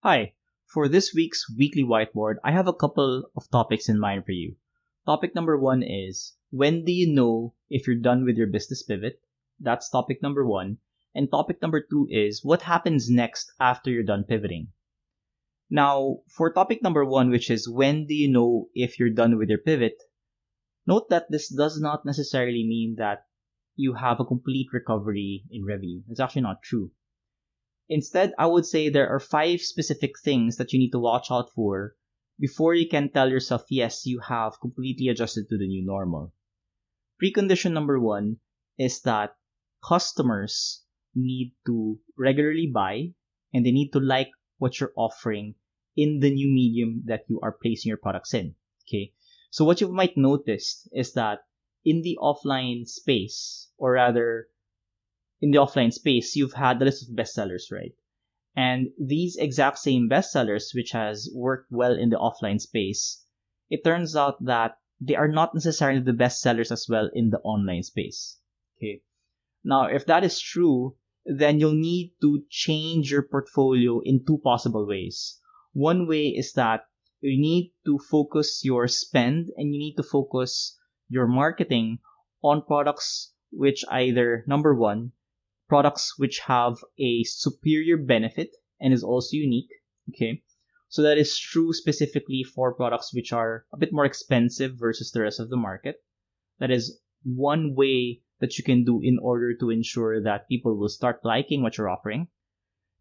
Hi, for this week's weekly whiteboard, I have a couple of topics in mind for you. Topic number one is when do you know if you're done with your business pivot? That's topic number one. And topic number two is what happens next after you're done pivoting? Now, for topic number one, which is when do you know if you're done with your pivot? Note that this does not necessarily mean that you have a complete recovery in revenue. It's actually not true. Instead, I would say there are 5 specific things that you need to watch out for before you can tell yourself, yes, you have completely adjusted to the new normal. Precondition number one is that customers need to regularly buy and they need to like what you're offering in the new medium that you are placing your products in. Okay. So what you might notice is that in the offline space, or rather in the offline space, you've had the list of bestsellers, right? And these exact same bestsellers, which has worked well in the offline space, it turns out that they are not necessarily the best sellers as well in the online space. Okay. Now, if that is true, then you'll need to change your portfolio in 2 possible ways. One way is that you need to focus your spend and you need to focus your marketing on products which either, number one, products which have a superior benefit and is also unique. Okay. So that is true specifically for products which are a bit more expensive versus the rest of the market. That is one way that you can do in order to ensure that people will start liking what you're offering.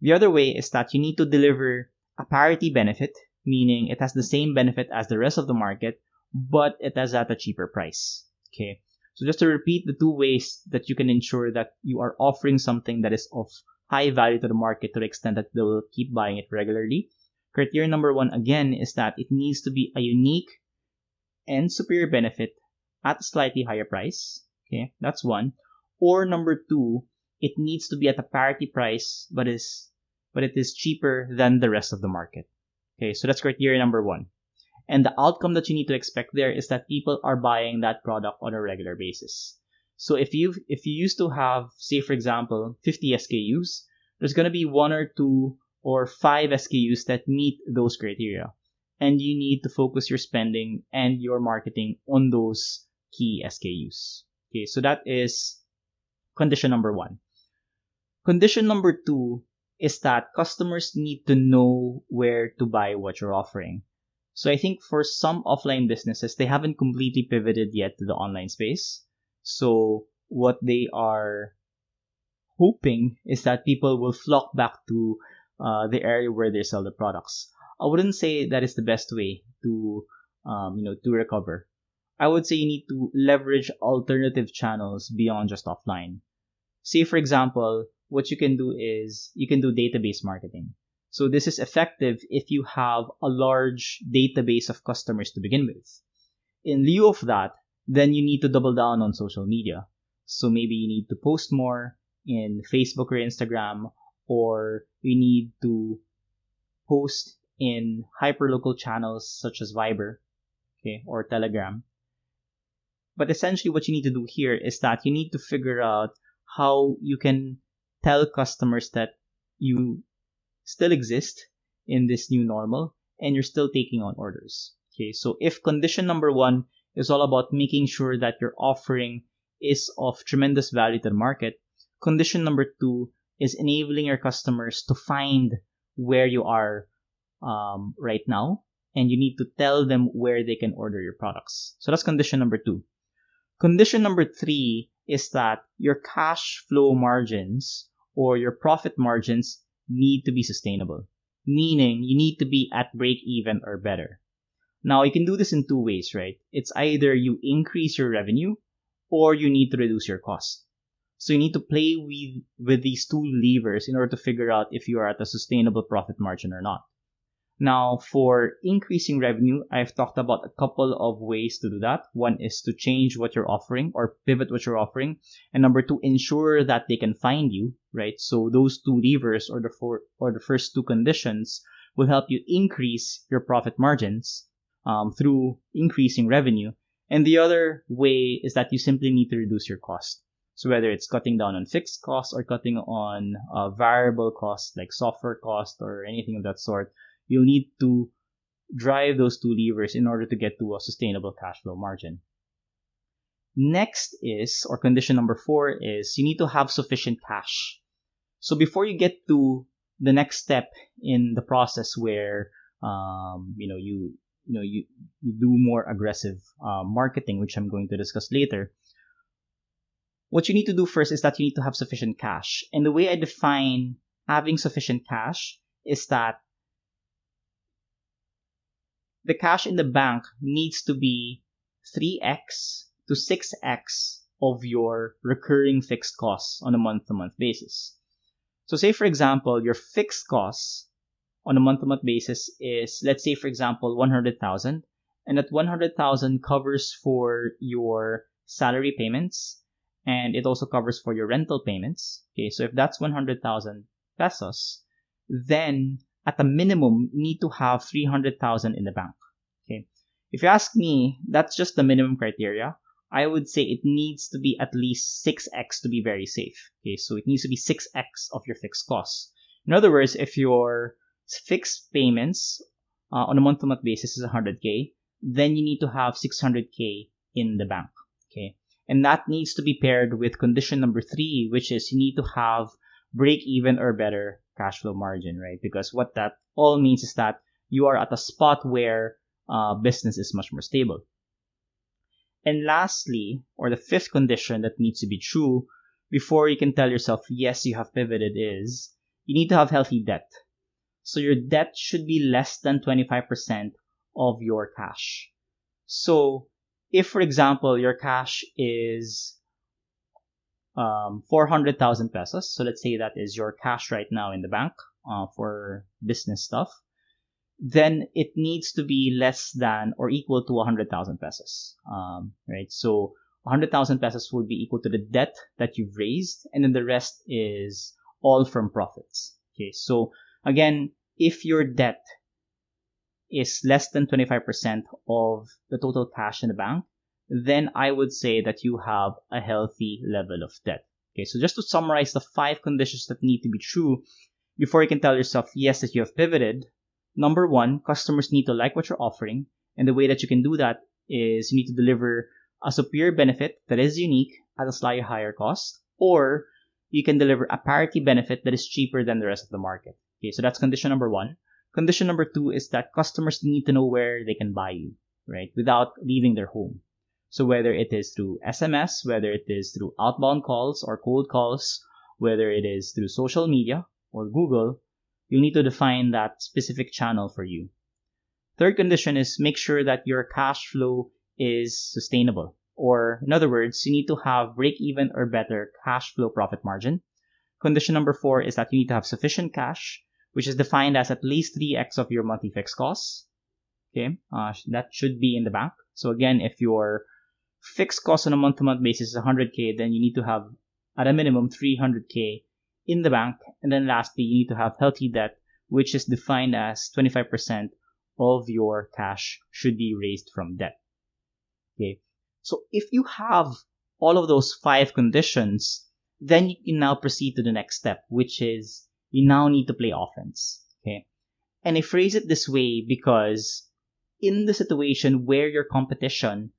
The other way is that you need to deliver a parity benefit, meaning it has the same benefit as the rest of the market, but it has at a cheaper price. Okay. So just to repeat the 2 ways that you can ensure that you are offering something that is of high value to the market to the extent that they will keep buying it regularly. Criteria number one, again, is that it needs to be a unique and superior benefit at a slightly higher price. Okay, that's one. Or number two, it needs to be at a parity price, but it is cheaper than the rest of the market. Okay, so that's criteria number one. And the outcome that you need to expect there is that people are buying that product on a regular basis. So if you used to have, say for example, 50 SKUs, there's going to be 1 or 2 or 5 SKUs that meet those criteria. And you need to focus your spending and your marketing on those key SKUs. Okay, so that is condition number one. Condition number two is that customers need to know where to buy what you're offering. So I think for some offline businesses, they haven't completely pivoted yet to the online space. So what they are hoping is that people will flock back to the area where they sell the products. I wouldn't say that is the best way to recover. I would say you need to leverage alternative channels beyond just offline. Say for example, what you can do is you can do database marketing. So this is effective if you have a large database of customers to begin with. In lieu of that, then you need to double down on social media. So maybe you need to post more in Facebook or Instagram, or you need to post in hyperlocal channels such as Viber, okay, or Telegram. But essentially what you need to do here is that you need to figure out how you can tell customers that you still exist in this new normal and you're still taking on orders. Okay, so if condition number one is all about making sure that your offering is of tremendous value to the market, condition number two is enabling your customers to find where you are right now, and you need to tell them where they can order your products. So that's condition number two. Condition number three is that your cash flow margins or your profit margins need to be sustainable, meaning you need to be at break even or better. Now, you can do this in 2 ways, right? It's either you increase your revenue or you need to reduce your cost. So you need to play with these 2 levers in order to figure out if you are at a sustainable profit margin or not. Now, for increasing revenue, I've talked about a couple of ways to do that. One is to change what you're offering or pivot what you're offering. And number two, ensure that they can find you, right? So those 2 levers or the first 2 conditions will help you increase your profit margins through increasing revenue. And the other way is that you simply need to reduce your cost. So whether it's cutting down on fixed costs or cutting on variable costs like software cost or anything of that sort, you'll need to drive those two levers in order to get to a sustainable cash flow margin. Next is, or condition number 4 is, you need to have sufficient cash. So before you get to the next step in the process where you do more aggressive marketing, which I'm going to discuss later, what you need to do first is that you need to have sufficient cash. And the way I define having sufficient cash is that the cash in the bank needs to be 3x to 6x of your recurring fixed costs on a month-to-month basis. So say, for example, your fixed costs on a month-to-month basis is, let's say, for example, 100,000, and that 100,000 covers for your salary payments, and it also covers for your rental payments. Okay, so if that's 100,000 pesos, then at a minimum, you need to have 300,000 in the bank. Okay, if you ask me, that's just the minimum criteria. I would say it needs to be at least 6x to be very safe. Okay, so it needs to be 6x of your fixed costs. In other words, if your fixed payments on a month-to-month basis is 100K, then you need to have 600K in the bank. Okay, and that needs to be paired with condition number 3, which is you need to have break even or better cash flow margin, right? Because what that all means is that you are at a spot where business is much more stable. And lastly, or the 5th condition that needs to be true before you can tell yourself, yes, you have pivoted, is you need to have healthy debt. So your debt should be less than 25% of your cash. So if, for example, your cash is 400,000 pesos, so let's say that is your cash right now in the bank for business stuff, then it needs to be less than or equal to 100,000 pesos, right? So 100,000 pesos would be equal to the debt that you've raised, and then the rest is all from profits. Okay, so again, if your debt is less than 25% of the total cash in the bank, then I would say that you have a healthy level of debt. Okay, so just to summarize the 5 conditions that need to be true before you can tell yourself, yes, that you have pivoted. Number 1, customers need to like what you're offering. And the way that you can do that is you need to deliver a superior benefit that is unique at a slightly higher cost, or you can deliver a parity benefit that is cheaper than the rest of the market. Okay, so that's condition number 1. Condition number 2 is that customers need to know where they can buy you, right, without leaving their home. So whether it is through SMS, whether it is through outbound calls or cold calls, whether it is through social media or Google, you need to define that specific channel for you. Third condition is make sure that your cash flow is sustainable. Or in other words, you need to have break even or better cash flow profit margin. Condition number 4 is that you need to have sufficient cash, which is defined as at least 3x of your monthly fixed costs. Okay, that should be in the bank. So again, if your fixed cost on a month-to-month basis is 100K, then you need to have at a minimum 300K in the bank. And then lastly, you need to have healthy debt, which is defined as 25% of your cash should be raised from debt. Okay, so if you have all of those 5 conditions, then you can now proceed to the next step, which is you now need to play offense. Okay, and I phrase it this way because in the situation where your competition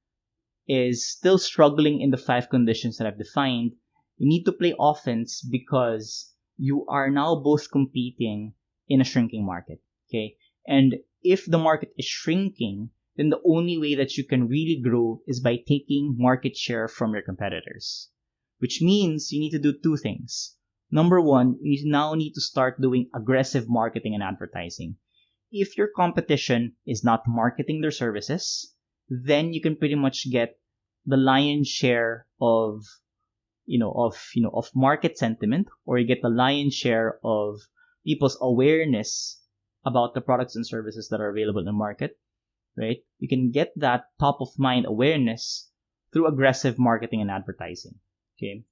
is still struggling in the 5 conditions that I've defined, you need to play offense because you are now both competing in a shrinking market. Okay, and if the market is shrinking, then the only way that you can really grow is by taking market share from your competitors, which means you need to do 2 things. Number 1, you now need to start doing aggressive marketing and advertising. If your competition is not marketing their services, then you can pretty much get the lion's share of market sentiment, or you get the lion's share of people's awareness about the products and services that are available in the market, right? You can get that top of mind awareness through aggressive marketing and advertising. Okay,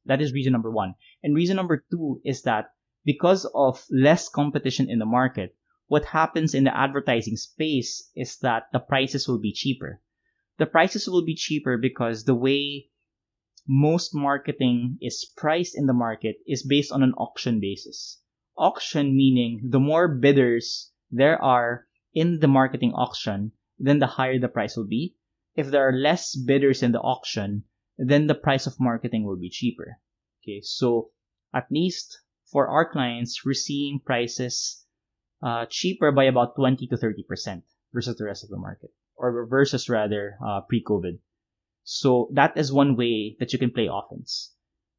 that is reason number 1. And reason number 2 is that because of less competition in the market, what happens in the advertising space is that the prices will be cheaper. The prices will be cheaper because the way most marketing is priced in the market is based on an auction basis. Auction meaning the more bidders there are in the marketing auction, then the higher the price will be. If there are less bidders in the auction, then the price of marketing will be cheaper. Okay, so at least for our clients, we're seeing prices cheaper by about 20 to 30% versus the rest of the market, or versus rather pre-COVID. So that is one way that you can play offense.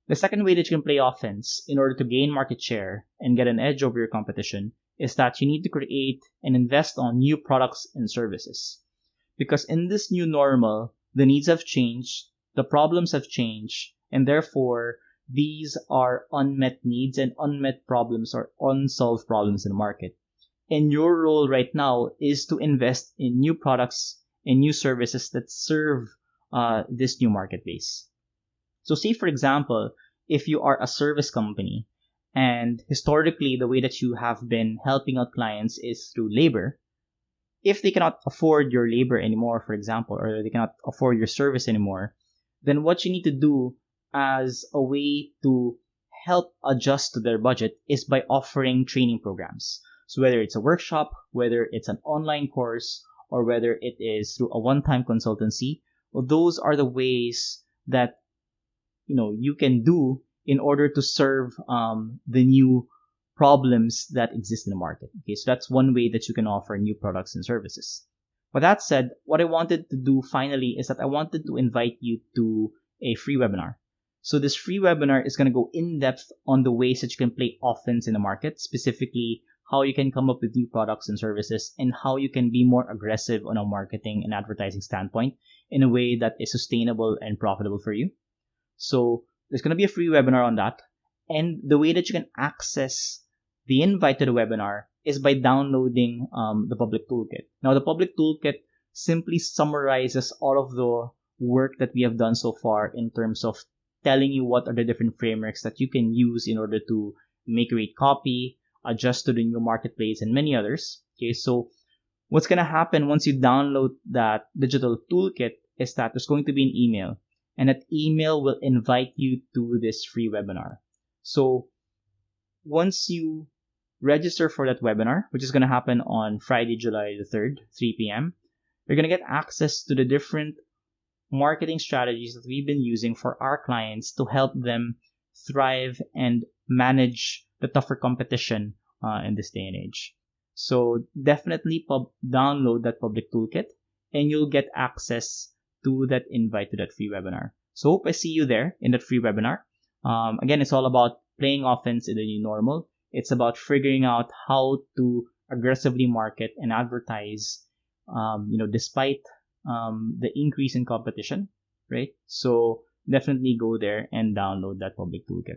The second way that you can play offense in order to gain market share and get an edge over your competition is that you need to create and invest on new products and services. Because in this new normal, the needs have changed, the problems have changed, and therefore these are unmet needs and unmet problems or unsolved problems in the market. And your role right now is to invest in new products and new services that serve this new marketplace. So say, for example, if you are a service company and historically the way that you have been helping out clients is through labor, if they cannot afford your labor anymore, for example, or they cannot afford your service anymore, then what you need to do as a way to help adjust to their budget is by offering training programs. So whether it's a workshop, whether it's an online course, or whether it is through a one-time consultancy, well, those are the ways that you can do in order to serve the new problems that exist in the market. Okay, so that's one way that you can offer new products and services. With that said, what I wanted to do finally is that I wanted to invite you to a free webinar. So this free webinar is going to go in depth on the ways that you can play offense in the market, specifically how you can come up with new products and services and how you can be more aggressive on a marketing and advertising standpoint in a way that is sustainable and profitable for you. So there's going to be a free webinar on that. And the way that you can access the invite to the webinar is by downloading the public toolkit. Now, the public toolkit simply summarizes all of the work that we have done so far in terms of telling you what are the different frameworks that you can use in order to make great copy, adjust to the new marketplace, and many others. Okay, so what's going to happen once you download that digital toolkit is that there's going to be an email, and that email will invite you to this free webinar. So once you register for that webinar, which is going to happen on Friday, July the 3rd, 3 p.m., you're going to get access to the different marketing strategies that we've been using for our clients to help them thrive and manage the tougher competition in this day and age. So definitely download that public toolkit and you'll get access to that invite to that free webinar. So hope I see you there in that free webinar. Again, it's all about playing offense in the new normal. It's about figuring out how to aggressively market and advertise, despite the increase in competition, right? So definitely go there and download that public toolkit.